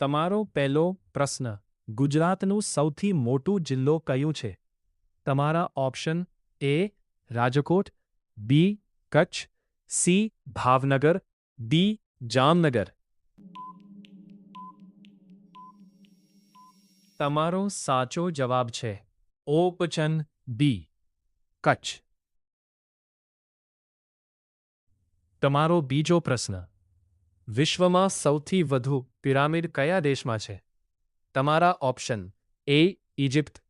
તમારો પહેલો પ્રશ્ન ગુજરાતનું સૌથી મોટું જિલ્લો કયું છે? તમારા option A Rajkot, B Kutch, C Bhavnagar, D Jamnagar. તમારો સાચો જવાબ છે ઓપ્શન બી કચ્છ. તમારો બીજો પ્રશ્ન વિશ્વમાં સૌથી વધુ પિરામિડ કયા દેશમાં છે? તમારા option A Egypt,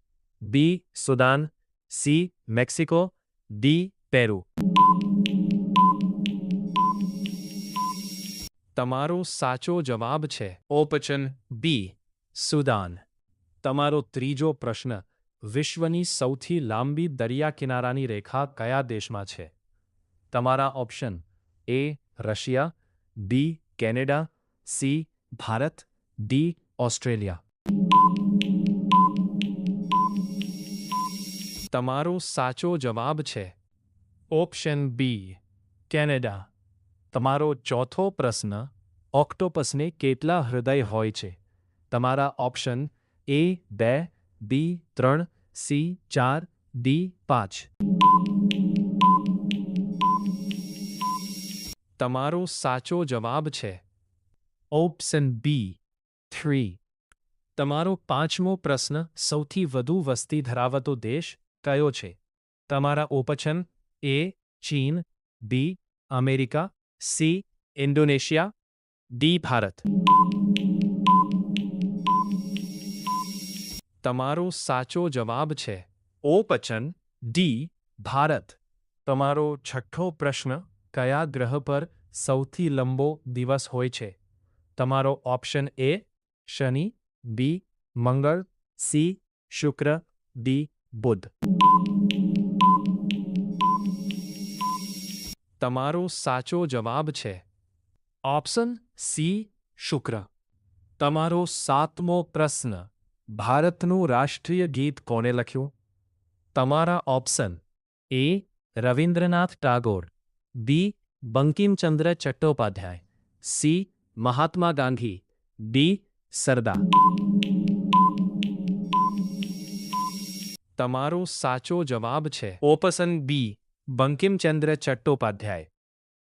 B Sudan, C Mexico, D Peru. તમારો સાચો જવાબ છે ઓપ્શન બી સુદાન. તમારો ત્રીજો પ્રશ્ન વિશ્વની સૌથી લાંબી દરિયા કિનારાની રેખા કયા દેશમાં છે? તમારા option A Russia, B Canada, C Bharat, D Australia. તમારો સાચો જવાબ છે ઓપ્શન બી કેનેડા. તમારો ચોથો પ્રશ્ન ઓક્ટોપસને કેટલા હૃદય હોય છે? તમારા option A 2, B 3, C 4, D 5. તમારો સાચો જવાબ છે ઓપ્શન બી 3. તમારો પાંચમો પ્રશ્ન સૌથી વધુ વસ્તી ધરાવતો દેશ કયો છે? તમારા ઓપ્શન એ ચીન, B America, C Indonesia, D Bharat. તમારો સાચો જવાબ છે ઓપ્શન ડી ભારત. તમારો છઠ્ઠો પ્રશ્ન કયા ગ્રહ પર સૌથી લંબો દિવસ હોય છે? તમારો ઓપ્શન એ શનિ, બી મંગળ, સી શુક્ર, ડી બુધ. તમારો સાચો જવાબ છે ઓપ્શન સી શુક્ર. તમારો સાતમો પ્રશ્ન ભારતનું રાષ્ટ્રીય ગીત કોણે લખ્યું? તમારા option A Rabindranath Tagore, B Bankimchandra Chattopadhyay, C Mahatma Gandhi, D Sardar. તમારો સાચો જવાબ છે ઓપ્શન બી બંકિમચંદ્ર ચટ્ટોપાધ્યાય.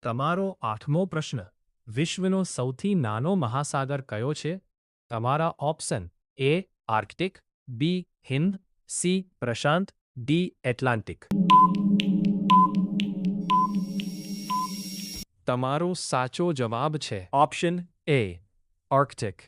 તમારો આઠમો પ્રશ્ન વિશ્વનો સૌથી નાનો મહાસાગર કયો છે? તમારા option A Arctic, B Hind, C પ્રશાંત, ડી એટલાન્ટિક. તમારો સાચો જવાબ છે ઓપ્શન એ આર્કટિક.